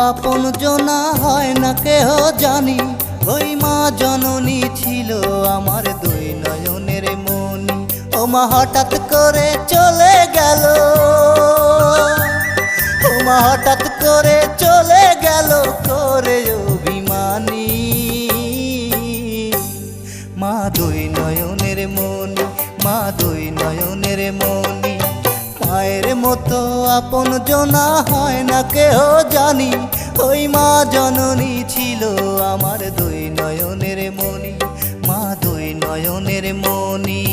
আপন জনা হয় না কেহ জানি, ওই মা জননী ছিল আমার দুই নয়নের মনি। ও মা হঠাৎ করে চলে গেল, ও মা হঠাৎ করে চলে গেল করে অভিমানী। মা দুই নয়নের মনি, মা দুই নয়নের মনি। মায়ের মতো আপন জনা হয় না কেহ জানি, ওই মা জননী ছিল আমার দুই নয়নের মনি, মা দুই নয়নের মনি।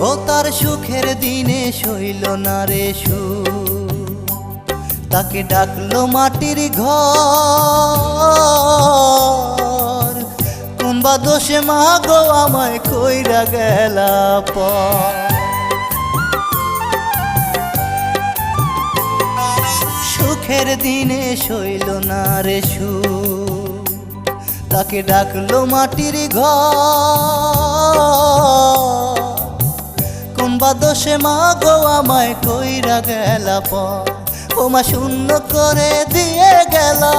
ও তার সুখের দিনে সইল না রে সুখ, তাকে ডাকলো মাটির ঘর। কোনবা দোষে মা গো আমায় কইরা গেলা পর। সুখের দিনে সইল না রে সুখ, তাকে ডাকলো মাটির ঘর। কোনবা দোষে মা গো আমায় কইরা গেলা পর। ও মা শূন্য করে দিয়ে গেলা,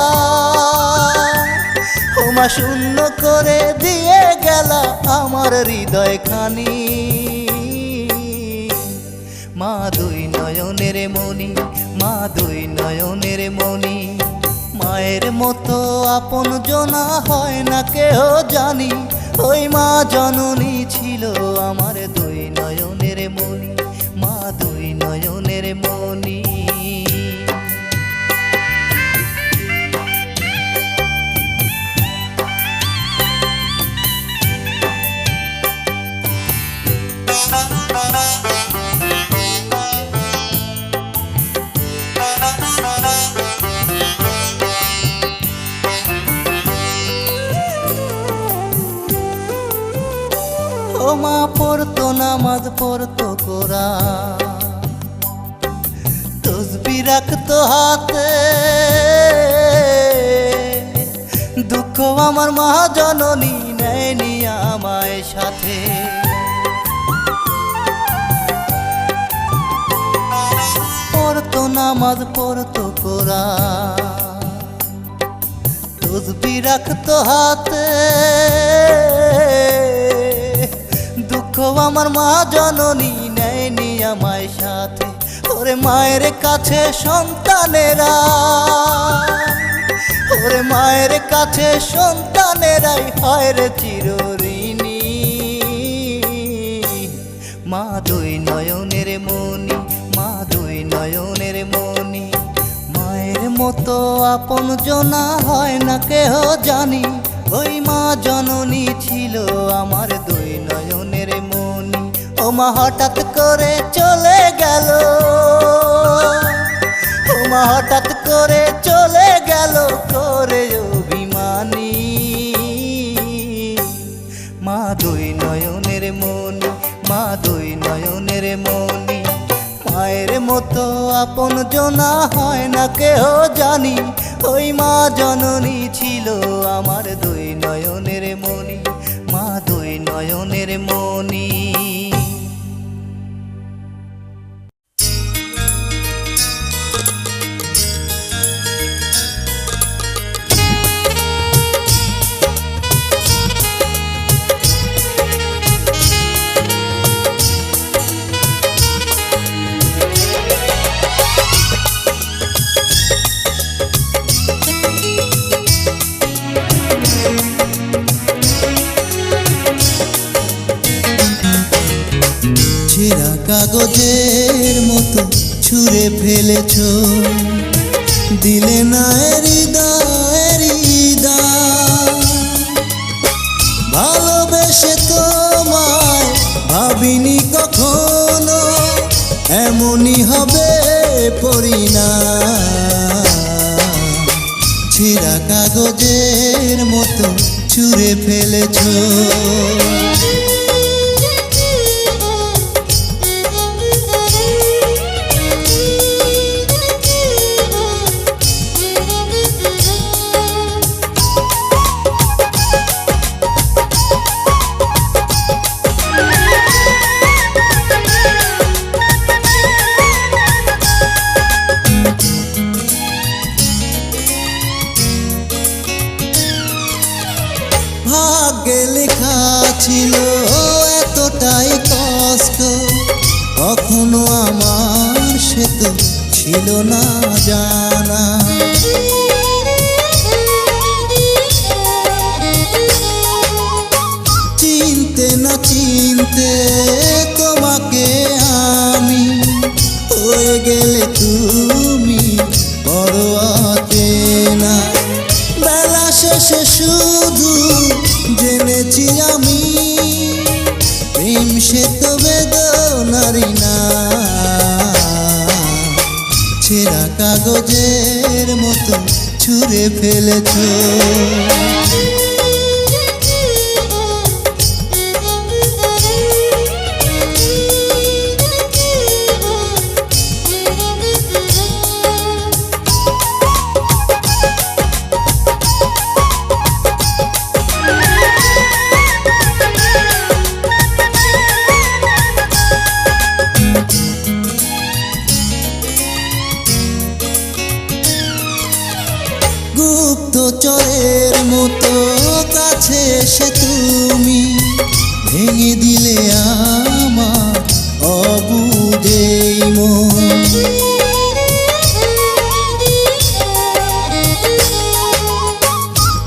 ও মা শূন্য করে দিয়ে গেলা আমার হৃদয় খানি। মা দুই নয়নের মনি, মা দুই নয়নের মনি। মায়ের মতো আপন জনা হয় না কেহ জানি, ওই মা জননী ছিল আমার দুই নয়নের মনি, মা দুই নয়নের মনি। ও মা পড়তো নামাজ পড়তো কোরআন, তসবিহ রাখতো হাতে। দুঃখ আমার মা জননী নেয়নি আমায় সাথে। পড়তো নামাজ পড়তো কোরআন, তসবিহ রাখতো হাতে। দুঃখ আমার মা জননী নেয়নি আমায় সাথে। ওরে মায়ের কাছে সন্তানেরা, ওরে মায়ের কাছে সন্তানেরাই হয় রে চিরঋণী। মা দুই নয়নের মনি, মা দুই নয়নের মনি। মায়ের মতো আপন জনা হয় না কেহ জানি, ওই মা জননী ছিল আমার দুই নয়নের মনি। ও মা হঠাৎ করে চলে গেল, ও মা হঠাৎ করে চলে গেল করে অভিমানী। মা দুই নয়নের মনি, মা দুই নয়নের মনি। মায়ের মতো আপন জনা হয় না কেহ জানি, ওই মা জননী ছিল আমার দুই নয়নের মনি, মা দুই নয়নের মনি। ছেঁড়া কাগজের মতো ছুঁড়ে ফেলেছ, দিলে না হৃদয়ের হৃদয়। ভালোবেসে তোমায় ভাবিনি কখনো, এমনই হবে পরিণাম। ছেঁড়া কাগজের মতো ছুঁড়ে ফেলেছ। ছিল এতটাই কষ্ট, কখনো আমার সে তো ছিল না জানা। চিনতে না চিনতে তোমাকে আমি, হয়ে গেলে তুমি বড় অচেনা। বেলা শেষে শুধু জেনেছি আমি, প্রেম সে তো বেদনারি না। ছেঁড়া কাগজের মতো ছুঁড়ে ফেলেছ। গুপ্তচরের মতো কাছে এসে তুমি ভেঙে দিলে আমার অবুঝেই মন।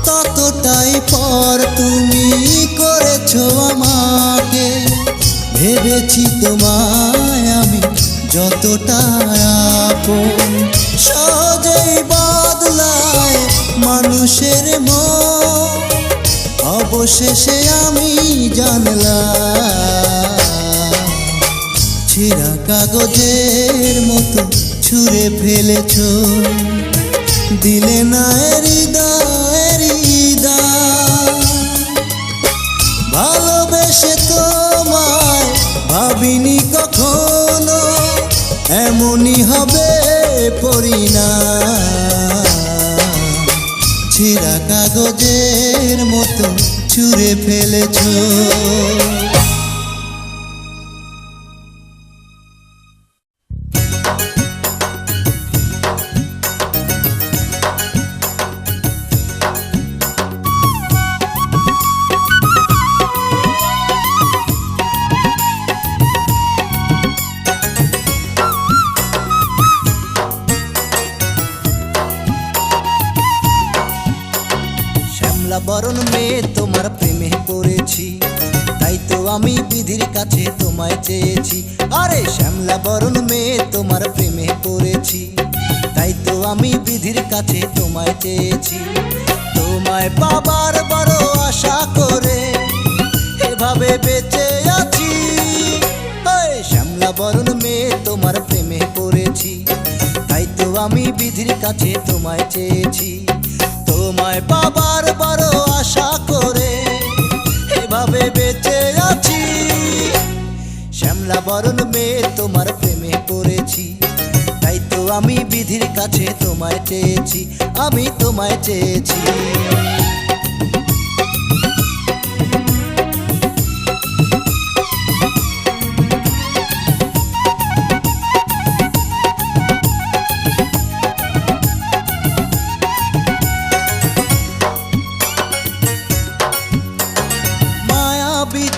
ততটাই পর তুমি করেছো আমাকে, ভেবেছি তোমায় আমি যতটা আপন। সহজেই বদলায় মানুষের মন, অবশেষে আমি জানলাম ছেঁড়া কাগজের মতো ছুঁড়ে ফেলেছ। দিলে না হৃদয়ের হৃদয়, ভালোবেসে তোমায় ভাবিনি কখনো এমনই হবে পরিণাম। ছেঁড়া কাগজের মতো ছুঁড়ে ফেলেছ। বরণ মেয়ে তোমার প্রেমে পড়েছি, তাই তো আমি বিধির কাছে তোমায় চেয়েছি। আরে শ্যামলা বরণ মেয়ে তোমার প্রেমে পড়েছি, তাই তো আমি বিধির কাছে তোমায় চেয়েছি। তোমায় পাবার বড় আশা করে এভাবে বেঁচে আছি। শ্যামলা বরণ মেয়ে তোমার প্রেমে পড়েছি, তাই তো আমি বিধির কাছে তোমায় চেয়েছি। তোমায় পাবার বড় আশা করে এভাবে বেঁচে আছি। শ্যামলা বরণ মেয়ে তোমার প্রেমে পড়েছি, তাই তো আমি বিধির কাছে তোমায় চেয়েছি, আমি তোমায় চেয়েছি।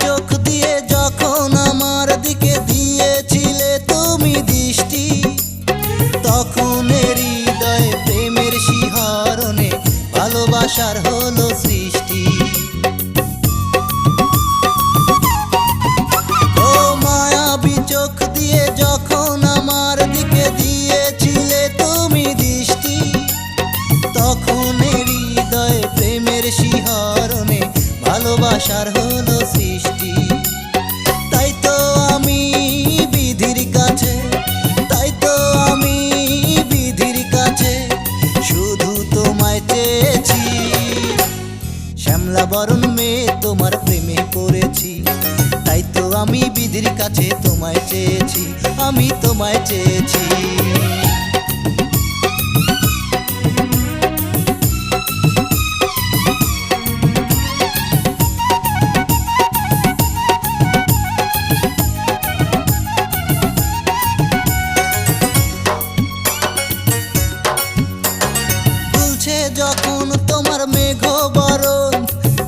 চোখ দিয়ে যখন আমার দিকে দিয়েছিলে তুমি দৃষ্টি, তখন হৃদয়ে প্রেমের শিহরণে ভালোবাসার হলো সৃষ্টি। ও মায়াবী চোখ দিয়ে যখন আমার দিকে দিয়েছিলে তুমি দৃষ্টি, তখন হৃদয়ে প্রেমের শিহরণে ভালোবাসার হলো সৃষ্টি। তাই তো আমি বিধির কাছে, তাই তো আমি বিধির কাছে শুধু তোমায় চেয়েছি। শ্যামলা বরণ মেয়ে তোমার প্রেমে পড়েছি, তাই তো আমি বিধির কাছে তোমায় চেয়েছি, আমি তোমায় চেয়েছি। যখন তোমার মেঘ বরণ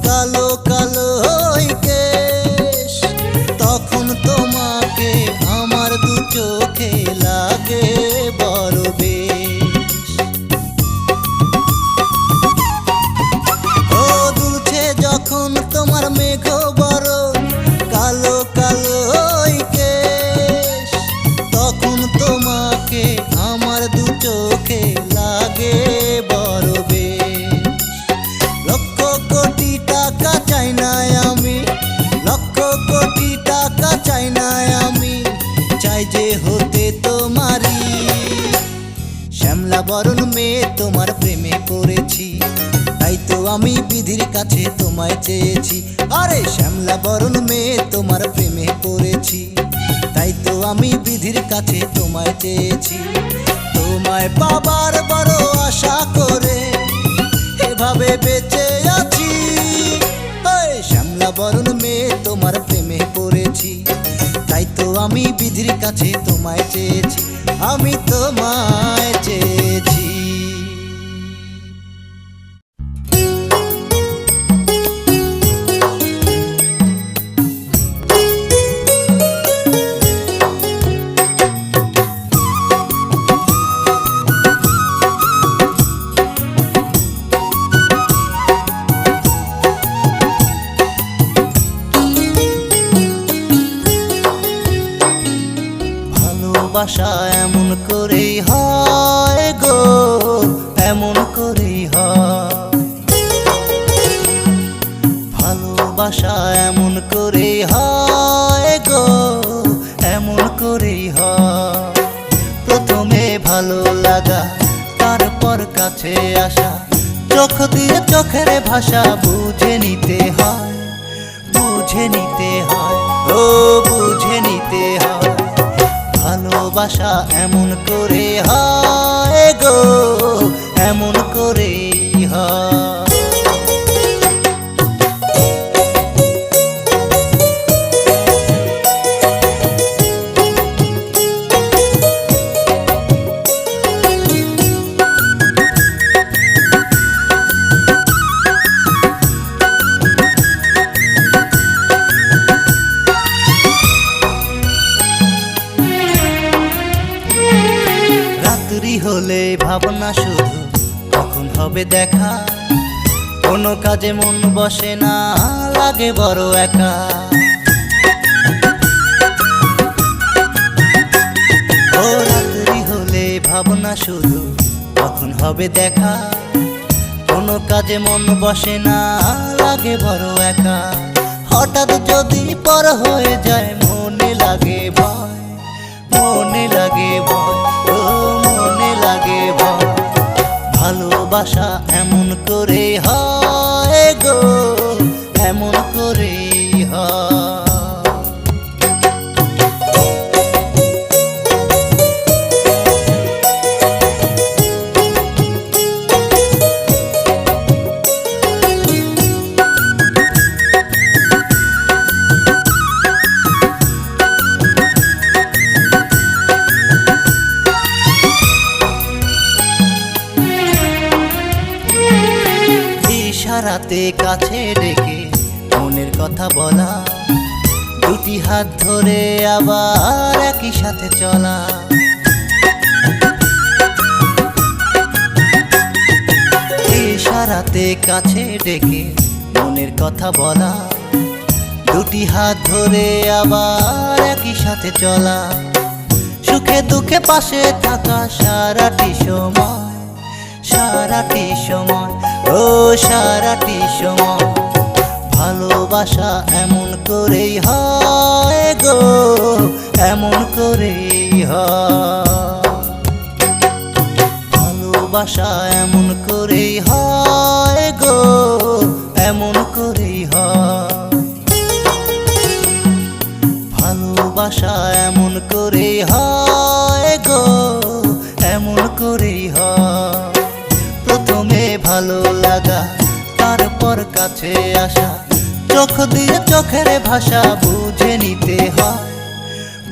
কালো কালো হইকে, যে হতে তোমারই। শ্যামলা বরণ মেয়ে তোমার প্রেমে পড়েছি, তাই তো আমি বিধির কাছে তোমায় চেয়েছি। আরে শ্যামলা বরণ মেয়ে তোমার প্রেমে পড়েছি, তাই তো আমি বিধির কাছে তোমায় চেয়েছি। তোমায় পাবার বড় আশা করে এভাবে বেঁচে আছি। শ্যামলা বরণ মেয়ে তোমার প্রেমে পড়েছি, তাই তো আমি বিধির কাছে তোমায় চেয়েছি, আমি তোমায় চেয়েছি। ভালোবাসা এমন করেই হয় গো, এমন করেই হয়। ভালোবাসা এমন করেই হয় গো, এমন করেই হয়। প্রথমে ভালো লাগা, তারপর কাছে আসা, চোখ দিয়ে চোখের ভাষা বুঝে নিতে হয়, বুঝে নিতে হয়, ও বুঝে নিতে হয়। ভালোবাসা এমন করে হয় গো, এমন করেই হয়। হলে ভাবনা শুধু কখন হবে দেখা, কোনো কাজে মন বসে না, লাগে বড় একা। ও রাত্রি হলে ভাবনা শুধু কখন হবে দেখা, কোনো কাজে মন বসে না, লাগে বড় একা। হঠাৎ যদি পর হয়ে যায় মনে লাগে ভয়, মনে লাগে ভয়, ও মনে লাগে ভয়। ভালোবাসা এমন করে হয় গো, এমন করেই হয়। ইশারাতে কাছে ডেকে মনের কথা বলা, দুটি হাত ধরে আবার একই সাথে চলা। ইশারাতে কাছে ডেকে মনের কথা বলা, দুটি হাত ধরে আবার একই সাথে চলা। সুখে দুঃখে পাশে থাকা সারাটি সময়, সারাটি সময়, ও সারাটি সময়। ভালোবাসা এমন করেই হয় গো, এমন করেই হয়। ভালোবাসা এমন করেই হয় গো, এমন করেই হয়। ভালোবাসা এমন করেই হয় গো, এমন করেই হয়। প্রথমে ভালো লাগা, তারপর কাছে আসা, চোখ দিয়ে চোখের ভাষা বুঝে নিতে হয়,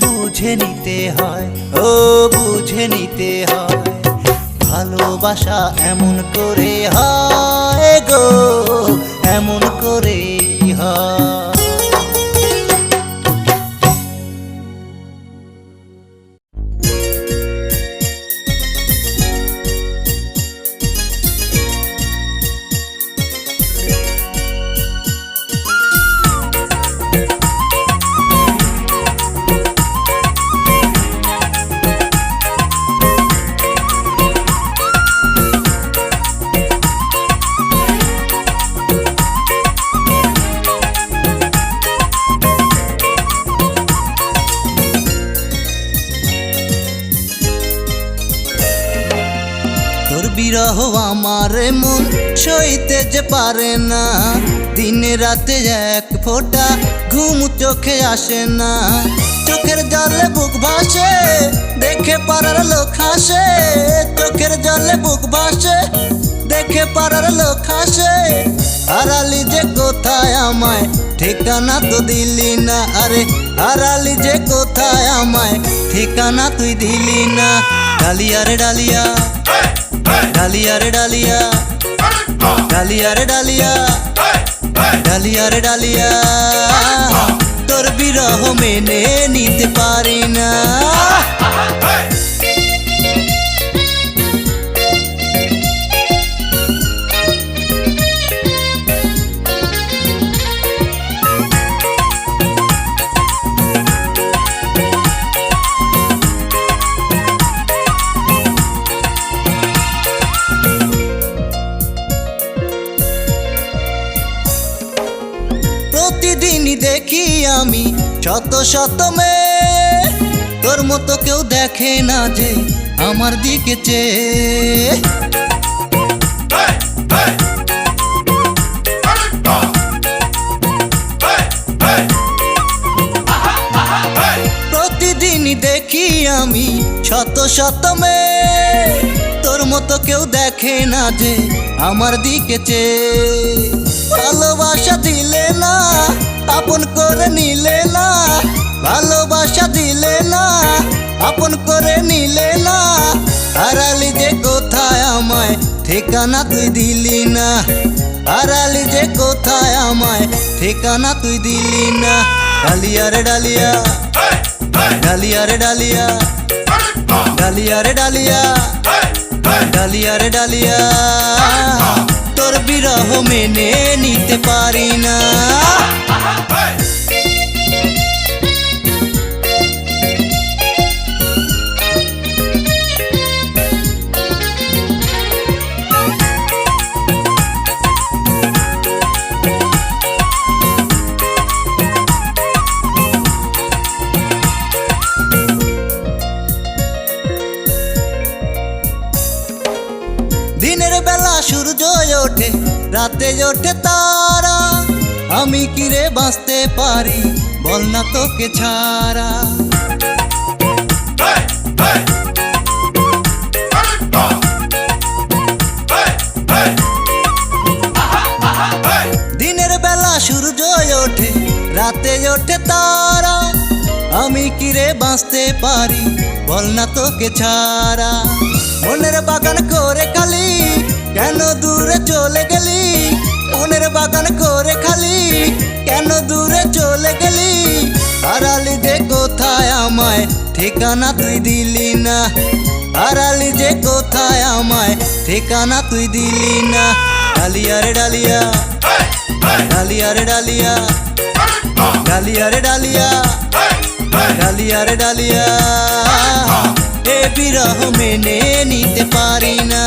বুঝে নিতে হয়, ও বুঝে নিতে হয়। ভালোবাসা এমন করে হয় গো, এমন করেই হয়। বিরহ আমার মন সইতে যে পারে না, দিনে রাতে এক ফোঁটা ঘুম চোখে আসে না। চোখের জলে বুক ভাসে, দেখে পাড়ার লোক হাসে। চোখের জলে বুক ভাসে, দেখে পাড়ার লোক হাসে। হারালি যে কোথায় আমায়, ঠিকানা তো দিলি না। আরে হারালি যে কোথায় আমায়, ঠিকানা তুই দিলি না। ডালিয়া রে ডালিয়া, ডালিয়া রে ডালিয়া, ডালিয়া রে ডালিয়া, ডালিয়া রে ডালিয়া, তোর বিরহ মেনে নিতে পারি না। প্রতিদিনই দেখি আমি শত শত মেয়ে, তোর মতো কেউ দেখে না যে আমার দিকে চেয়ে। প্রতিদিনই দেখি আমি শত শত মেয়ে, তোর মতো কেউ দেখে না যে আমার দিকে চেয়ে। ভালোবাসা দিলে না, আপন করে নিলে না। ভালোবাসা দিলে না, আপন করে নিলে না। হারালি যে কোথায় আমায়, ঠিকানা তুই দিলি না। হারালি যে কোথায় আমায়, ঠিকানা তুই দিলি না। ডালিয়া রে ডালিয়া, ডালিয়া রে ডালিয়া, ডালিয়া রে ডালিয়া, ডালিয়া রে ডালিয়া, তোর বিরহ মেনে নিতে পারি না। দিনের বেলা সূর্য ওঠে, রাতে ওঠে তারা। আমি কি রে বাঁচতে পারি, বল না তোকে ছাড়া। দিনের বেলা সূর্য ওঠে, রাতে ওঠে তারা। আমি কি রে বাঁচতে পারি, বল না তোকে ছাড়া। মনের বাগান করে খালি, কেন দূরে চলে গেলি। মনের বাগান করে খালি, কেন দূরে চলে গেলি। হারালি যে কোথায় আমায়, ঠিকানা তুই দিলি না। হারালি যে কোথায় আমায়, ঠিকানা তুই দিলি না। ডালিয়া রে ডালিয়া, ডালিয়া রে ডালিয়া, ডালিয়া রে ডালিয়া, ডালিয়া রে ডালিয়া, এ বিরহ মেনে নিতে পারি না।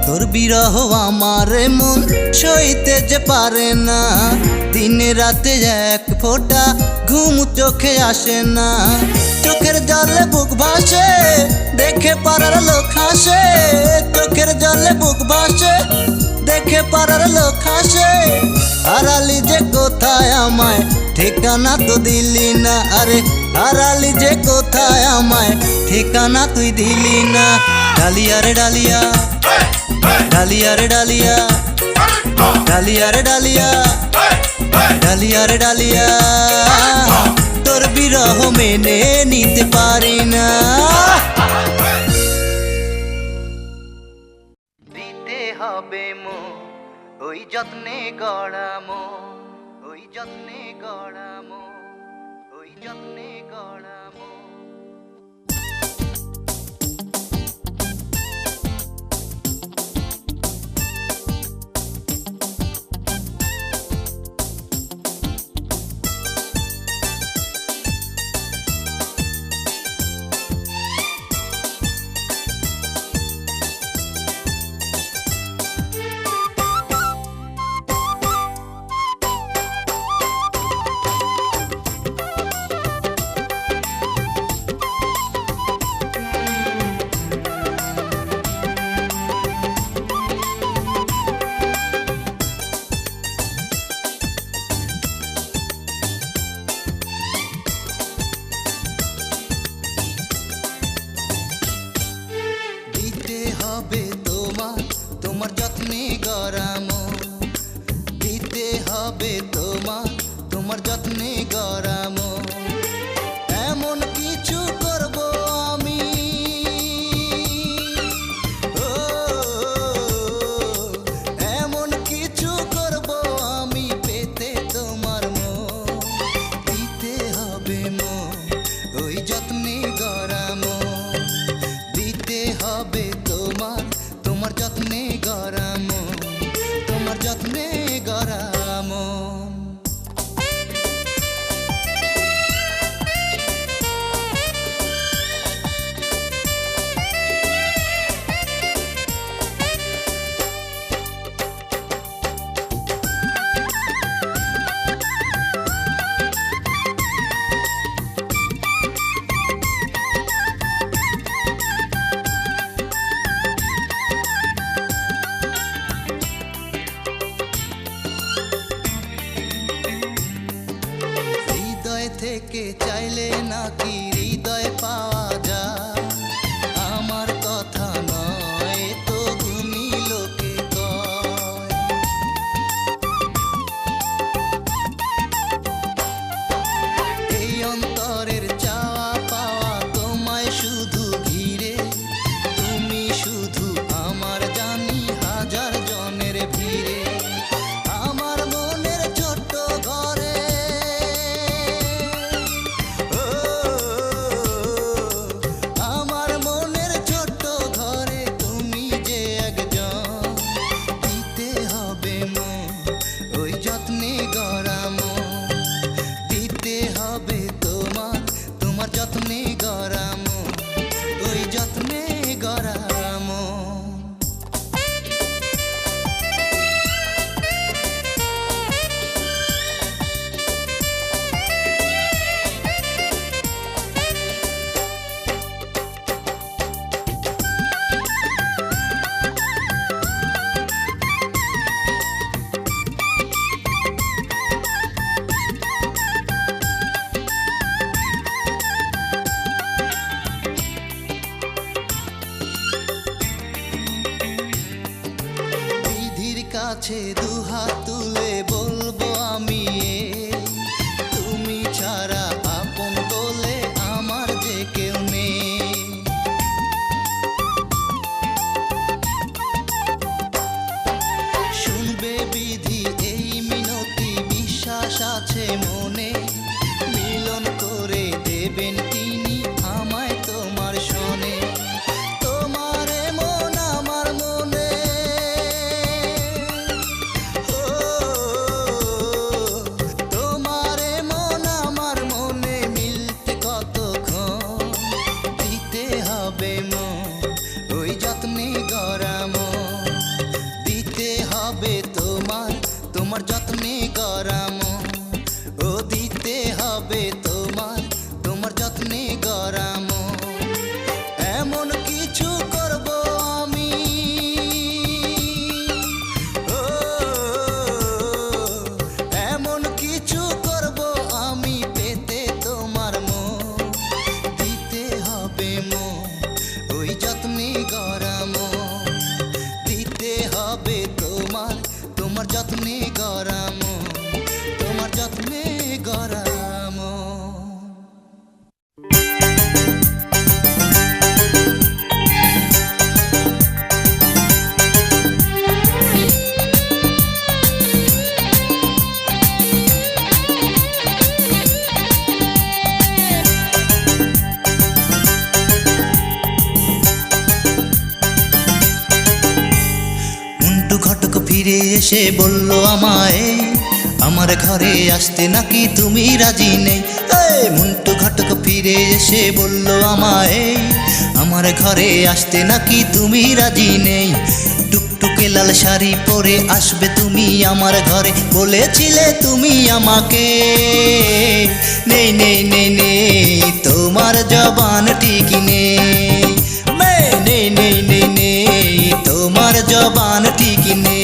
তোর বিরহ আমার মন সইতে যে পারে না, দিনে রাতে এক ফোঁটা ঘুম চোখে আসে না। চোখের জলে বুক ভাসে, দেখে পাড়ার লোক হাসে। চোখের জলে বুক ভাসে, দেখে পাড়ার লোক হাসে। হারালি যে কোথায় আমায়, ঠিকানা তো দিলি না। আরে হারালি যে কোথায় আমায়, ঠিকানা তুই দিলি না। ডালিয়া রে ডালিয়া, ডালিয়া রে ডালিয়া, ডালিয়া রে ডালিয়া, ডালিয়া রে ডালিয়া, তোর বিরহ মেনে নিতে পারি না। দিতে হবে মো ওই যত্নে গড়া মো, ওই যত্নে গড়া মো, ওই যত্নে গড়া মো। তোমার যত্নে গড়া মন দিতে হবে তোমার, তোমার যত্নে গড়া মন। এমন কিছু করব আমি, ও এমন কিছু করব আমি পেতে তোমার মন দিতে হবে মন, ওই যত্নে গড়া মন দিতে হবে তোমার, তোমার যত্নে গড়া মন, তোমার যত্নে গড়া মন। হৃদয় থেকে চাইলে নাকি হৃদয় পাওয়া যায়, আমার কথা নয় তো গুণী লোকে কয়। এই অন্তরের চাওয়া পাওয়া তোমায় শুধু ঘিরে, তুমি শুধু আমার জানি হাজার জনের ভিড়ে। আমার মনের ছোট্ট ঘরে, ও আমার মনের ছোট্ট ঘরে তুমি যে একজন দিতে হবে মন, ওই যত্নে গড়া মন দিতে হবে তোমার, তোমার যত্নে গড়া মন, ওই যত্নে গড়া মন। বিধির কাছে দুহাত তুলে বলবো আমি তুমি ছাড়া আপন বলে আমার যে কেউ নেই। শুনবে বিধি এই মিনতি, বিশ্বাস আছে মনে, মিলন করে দেবেন তিনি আমায় তোমার শোনে। তোমার মন আমার মনে, ও তোমার মন আমার মনে মিলতে কতক্ষণ দিতে হবে মন, ওই যত্নে গড়া মন দিতে হবে তোমার, তোমার যত্নে গড়া মন, ও দিতে হবে তোমার, তোমার যত্নে গড়া মন। এমন কিছু করব আমি, ও এমন কিছু করব আমি পেতে তোমার মন দিতে হবে মন, ওই যত্নে গড়া মন দিতে হবে তোমার, তোমার যত্নে গড়া মন, তোমার যত্নে গড়া মন। মুন্টু ঘটক ফিরে এসে বলল আমায়, আমার ঘরে আসতে নাকি তুমি রাজি নেই। মুন্টু ঘটক ফিরে এসে বলল আমায়, আমার ঘরে আসতে নাকি তুমি রাজি নেই। টুকটুকে লাল শাড়ি পরে আসবে তুমি আমার ঘরে, বলেছিলে তুমি আমাকে। নেই নেই নেই নেই তোমার জবান ঠিক নেই, নেই নেই নেই নেই তোমার জবান ঠিক নেই।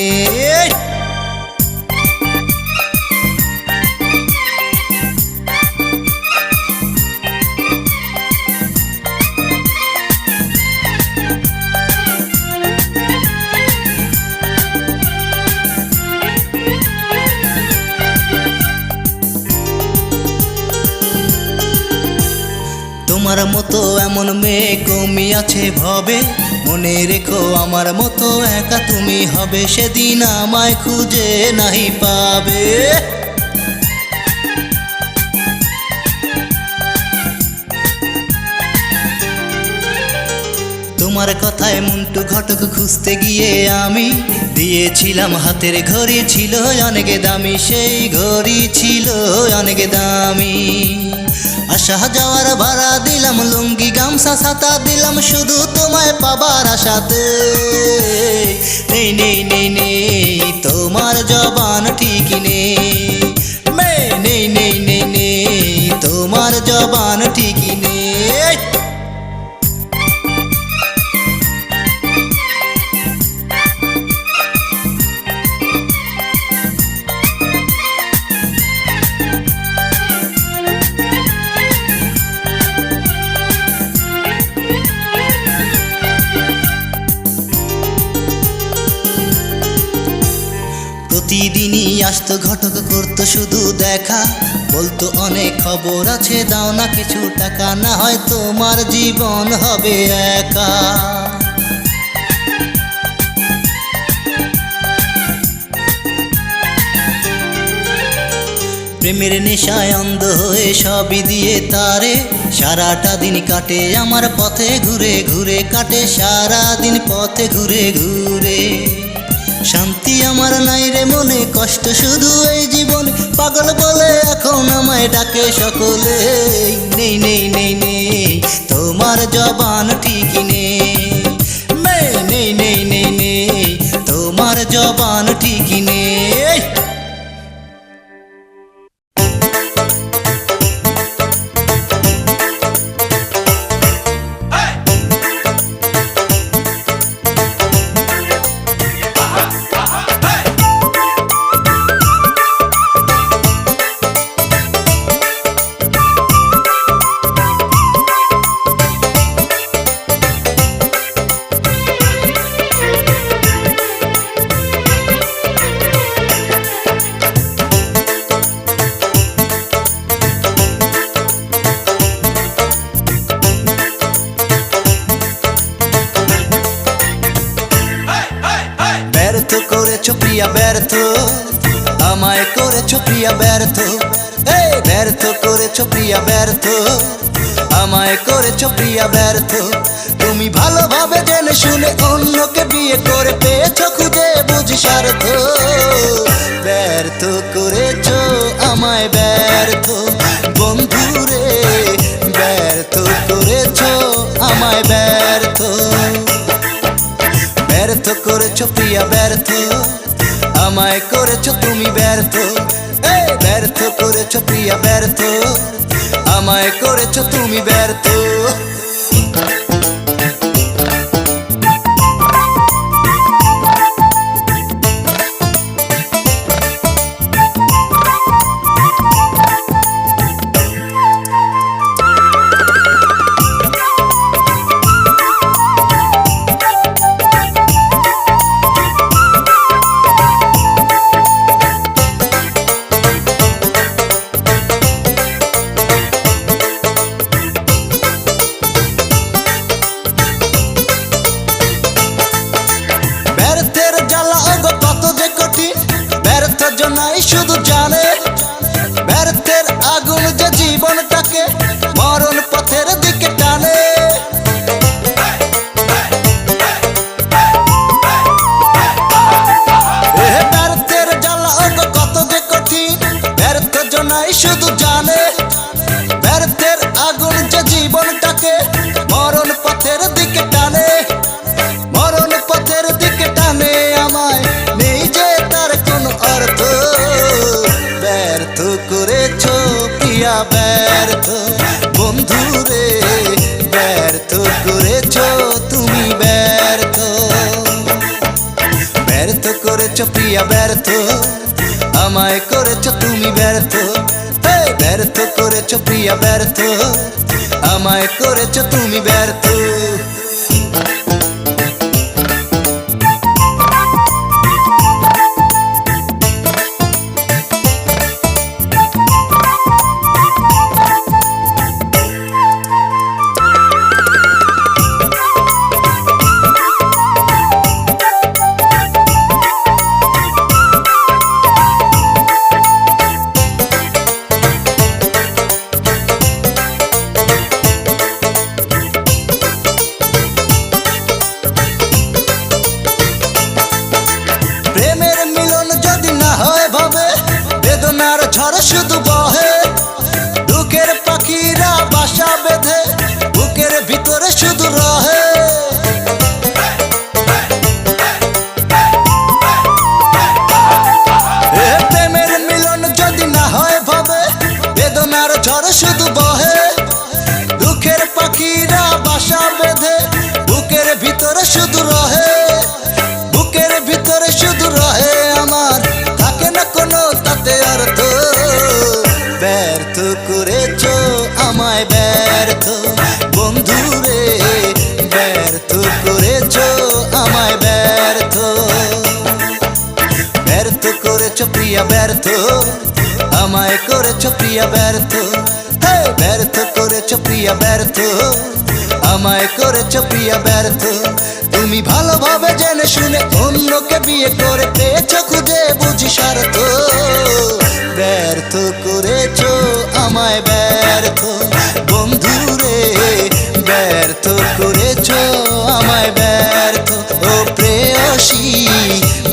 জন্মে কমি আছে ভবে, মনে রেখো আমার মতো একা তুমি হবে, সেদিন আমায় খুঁজে নাহি পাবে। তোমার কথায় মুন্টু ঘটক খুঁজতে গিয়ে আমি দিয়েছিলাম হাতের ঘড়ি, ছিল অনেক দামি, সেই ঘড়ি ছিল অনেক দামি। আসা যাওয়ার ভাড়া দিলাম, লুঙ্গি গামছা ছাতা দিলাম, শুধু তোমায় পাবার আশাতে। নেই নেই নেই নেই তোমার জবান ঠিকই নেই, নেই নেই নেই নেই তোমার জবান ঠিকই নেই। প্রতিদিনই আসতো ঘটক, করতো শুধু দেখা, বলতো অনেক খবর আছে, দাও না কিছু টাকা, না হয় তোমার জীবন হবে একা। প্রেমের নেশায় অন্ধ হয়ে সবই দিয়ে তারে, সারাটা দিন কাটে আমার পথে ঘুরে ঘুরে, কাটে সারা দিন পথে ঘুরে ঘুরে। শান্তি আমার নাই রে মনে, কষ্ট শুধু এই জীবনে, পাগল বলে এখন আমায় ডাকে সকলে। নেই নেই নেই নেই তোমার জবান ঠিকই নেই, নেই নেই নেই নেই তোমার জবান ঠিকই নেই। ব্যর্থ করেছো প্রিয়া ব্যর্থ, আমায় করেছো প্রিয়া ব্যর্থ, এই ব্যর্থ করেছো প্রিয়া ব্যর্থ, আমায় করেছো প্রিয়া ব্যর্থ। তুমি ভালোভাবে জেনে শুনে অন্যকে বিয়ে করে পেয়েছো খুঁজে বুঝি স্বার্থ। ব্যর্থ করেছো আমায় ব্যর্থ বন্ধুরে, ব্যর্থ করেছো আমায় ব্যর্থ। ব্যর্থ করেছো প্রিয়া ব্যর্থ, আমায় করেছো তুমি ব্যর্থ, এই ব্যর্থ করেছো প্রিয়া ব্যর্থ, আমায় করেছো তুমি ব্যর্থ। শুধু জানে ব্যর্থের আগুন যে জীবনটাকে মরণ পথের দিকে টানে। ব্যর্থের জ্বালা কত যে কঠিন, ব্যর্থ জনাই শুধু জানে ব্যর্থের আগুন যে জীবনটাকে মরণ পথের দিকে টানে, মরণ পথের দিকে টানে আমায়, নেই যে তার কোনো অর্থ। ব্যর্থ করেছো প্রিয়া ব্যর্থ বন্ধুরে, ব্যর্থ করেছো তুমি ব্যর্থ। ব্যর্থ করেছো প্রিয়া ব্যর্থ, আমায় করেছো তুমি ব্যর্থ, ব্যর্থ করেছো প্রিয়া ব্যর্থ, আমায় করেছো তুমি ব্যর্থ। ভিতরে শুধু রহে, বুকের ভিতরে শুধু রহে আমার, থাকে না কোনো তাতে অর্থ। ব্যর্থ করেছো আমায় ব্যর্থ বন্ধুরে, ব্যর্থ করেছো আমায় ব্যর্থ। ব্যর্থ করেছো প্রিয়া ব্যর্থ, আমায় করেছো প্রিয়া ব্যর্থ। হে ব্যর্থ করেছো প্রিয়া ব্যর্থ, আমায় করেছো প্রিয়া ব্যর্থ। তুমি ভালোভাবে জেনে শুনে অন্যকে বিয়ে করে পেয়েছো খুঁজে বুঝি স্বার্থ। ব্যর্থ করেছো আমায় ব্যর্থ বন্ধুরে, ব্যর্থ করেছো আমায় ব্যর্থ। ও প্রেয়সী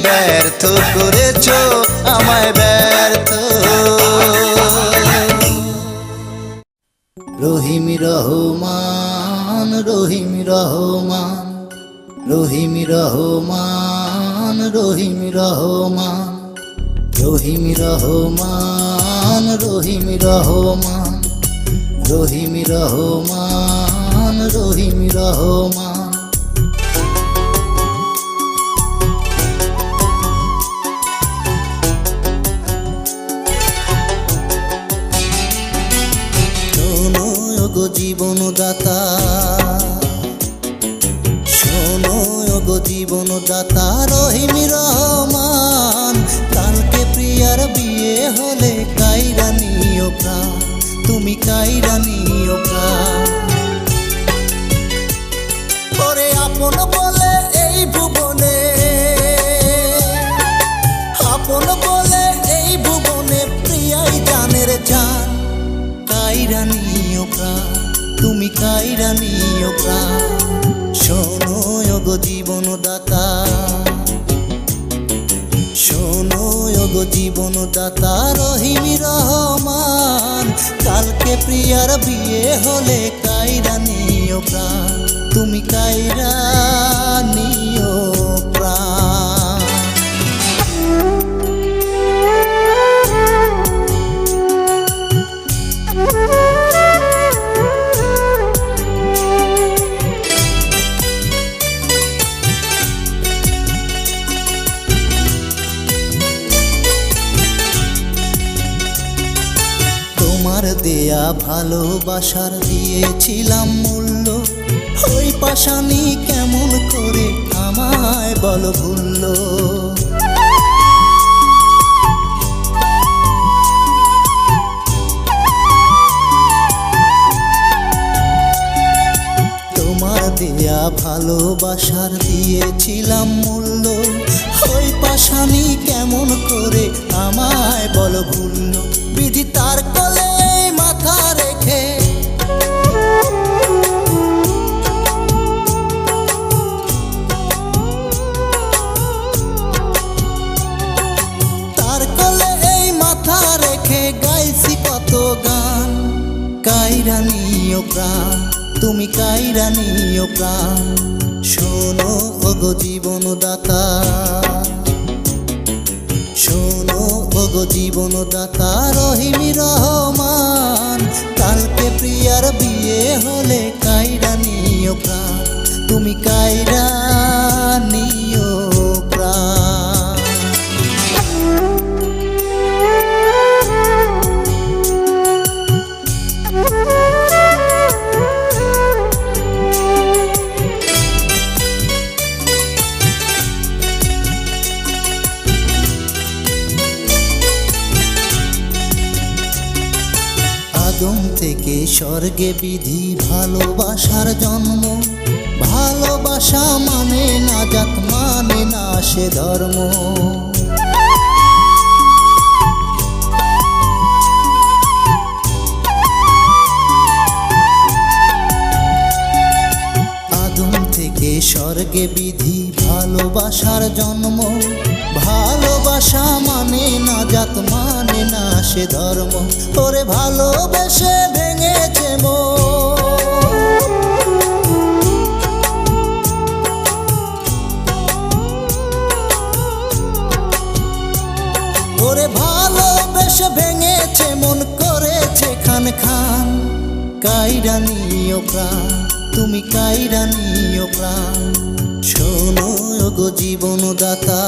ব্যর্থ করেছো আমায় ব্যর্থ। রহিম রহমান, রহিম রহমান, রহিম রহমান, রহিম রহমান, রহিম রহমান, রহিম রহমান, রহিম রহমান, রহিম রহমান। শোনো গো জীবনদাতা, শোনো গো জীবনদাতা রহিম রহমান। কালকে প্রিয়ার বিয়ে হলে কাইরা নিও প্রাণ, তুমি কাইরা নিও প্রাণ। ওরে আপন বলে এই ভুবনে, আপন বলে এই ভুবনে প্রিয়াই জানের জান। কাইরা নিও প্রাণ, তুমি কাইরা নিও প্রাণ। শোনো গো জীবনদাতা, শোনো গো জীবনদাতা রহিম রহমান। কালকে প্রিয়ার বিয়ে হলে কাইরা নিও প্রাণ, তুমি কাইরা নিও প্রাণ। তোমার দেয়া ভালোবাসার দিয়েছিলাম মূল্য, ওই পাশানি কেমন করে আমায় বলো ভুলল। তোমার দেয়া ভালোবাসার দিয়েছিলাম মূল্য, ওই পাশানি কেমন করে আমায় বলো ভুলল। বিধি তার কোলে মাথা রেখে, তার কোলে এই মাথা রেখে গাইছি কত গান। কাইরা নিও প্রাণ, তুমি কাইরা নিও প্রাণ। শোনো গো জীবনদাতা, শোনো গো জীবনদাতা রহিম রহমান। কালকে প্রিয়ার বিয়ে হলে কাইরা নিও প্রাণ, তুমি কাইরা নিও প্রাণ। আদম থেকে স্বর্গে বিধি ভালোবাসার জন্ম। ভালোবাসা মানে না জাত, মানে না সে ধর্ম। আদম থেকে স্বর্গে বিধি ভালোবাসার জন্ম। ভালোবাসা মানে না জাত, মানে না সে ধর্ম। ওরে ভালোবেসে ভেঙেছে মন, ওরে ভালোবেসে ভেঙেছে মন, করেছে খান খান। কাইরা নিও প্রাণ, তুমি কাইরা নিও প্রাণ। শোনো ওগো জীবনদাতা,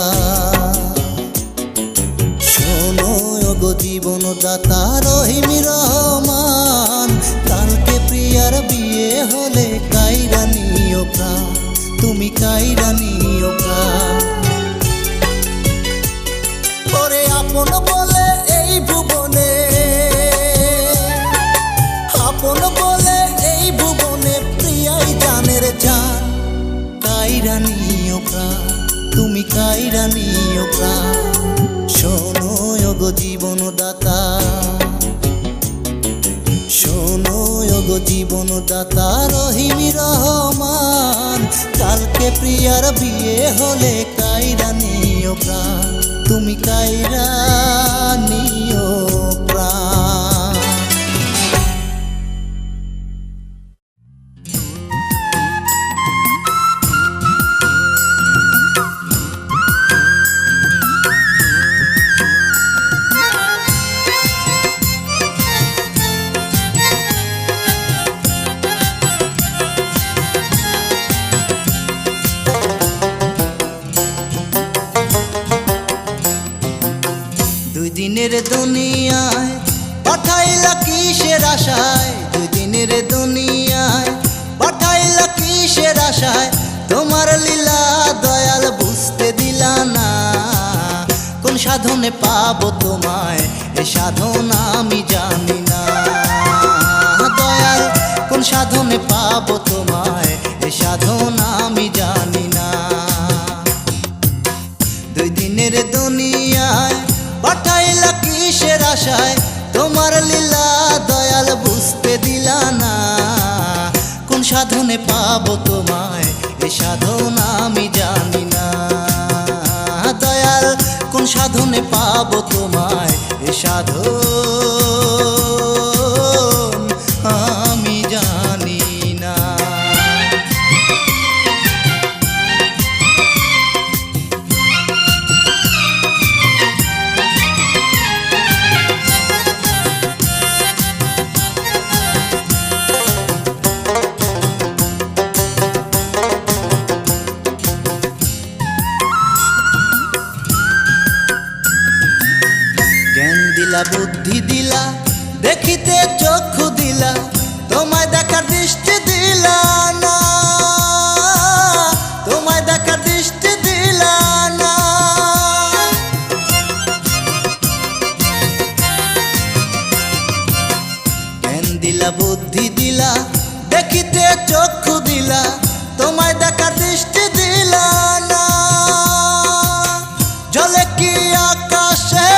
শোনো ওগো জীবনদাতা রহিম রহমান। কালকে প্রিয়ার বিয়ে হলে কাইরা নিও প্রাণ, তুমি কাইরা নিও প্রাণ। ওরে আপন বলে এই ভুবনে, আপন বলে এই ভুবনে প্রিয়াই জানের জান। কাইরা নিও প্রাণ, তুমি কাইরা নিও প্রাণ। শোনো ওগো জীবনদাতা, শোনো ওগো জীবনদাতা রহিম রহমান। কালকে প্রিয়ার বিয়ে হলে কাইরা নিও প্রাণ, তুমি কাইরা নিও প্রাণ। দুই দিনের দুনিয়ায় পাঠাইলা কিসের আশায়, দুই দিনের দুনিয়ায় পাঠাইলা কিসের আশায়। তোমার লীলা দয়াল বুঝতে দিলা না, কোন সাধনে পাবো তোমায় এ সাধনা আমি জানি না। দয়াল কোন সাধনে পাবো তোমায় এ সাধনা আমি জানি না। দুই দিনের দুনিয়ায় পাঠাইলা কিসের আশায়, তোমার লীলা দয়াল বুঝতে দিলা না, কোন সাধনে পাবো তোমায় এ সাধনা আমি জানি না। দয়াল কোন সাধনে পাবো তোমায় এ সাধন আমি জানি না। জ্ঞান দিলা বুদ্ধি দিলা দেখিতে চক্ষু দিলা, তোমায় দেখার দৃষ্টি দিলা না, তোমায় দেখার দৃষ্টি দিলা না। জ্ঞান দিলা বুদ্ধি দিলা দেখিতে চক্ষু দিলা, তোমায় দেখার দৃষ্টি দিলা না। জলে কি আকাশে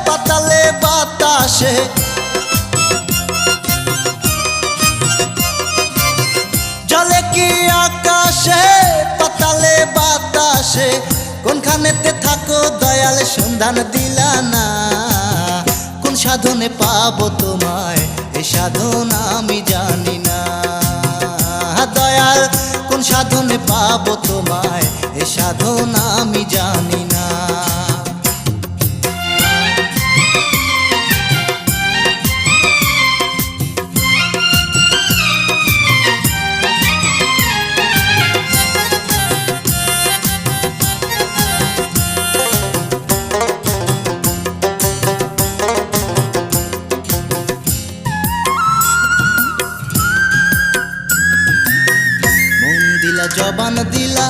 পাতালে বাতাসে, জলে কি আকাশে পাতালে বাতাসে, কোনখানেতে থাকো দয়াল সন্ধান দিলা না, কোন সাধনে পাবো তোমায় এ সাধনা আমি জানি না। দয়াল কোন সাধনে পাবো তোমায় এ সাধনা আমি জানি না। জবান দিলা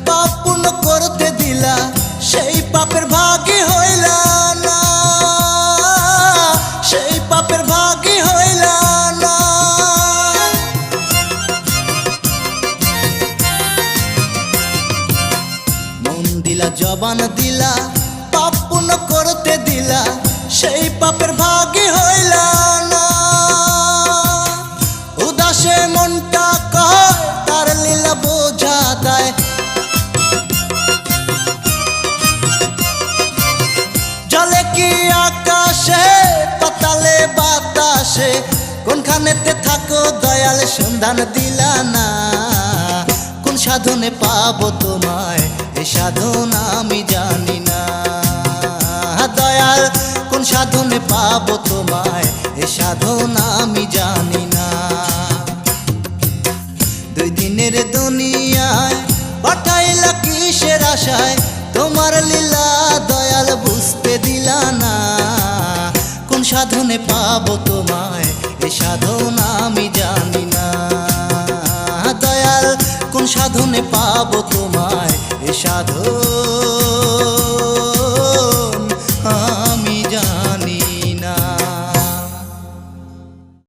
পাপ পূর্ণ করতে দিলা, সেই পাপের ভাগী হইলা না, সেই পাপের ভাগী হইলা না। মন দিলা জবান দিলা পাপ পূর্ণ করতে দিলা, সেই পাপের ভাগী হইলা না। উদাসে মনটা কয় তার লীলা বোঝা দেয়, জলে কি আকাশে পাতালে বাতাসে, কোনখানেতে থাকো দয়াল সন্ধান দিলা না, কোন সাধনে পাবো তোমায় এ সাধনা আমি জানি না। দয়াল কোন সাধনে পাবো তোমায় এ সাধনা আমি জানি না। দুই দিনের দুনিয়ায় পাঠাইলা কিসের আশায় তোমার লীলা দয়াল বুঝতে দিলা না কোন সাধনে পাবো তোমায় এ সাধন আমি জানি না দয়াল কোন সাধনে পাবো তোমায় এ সাধন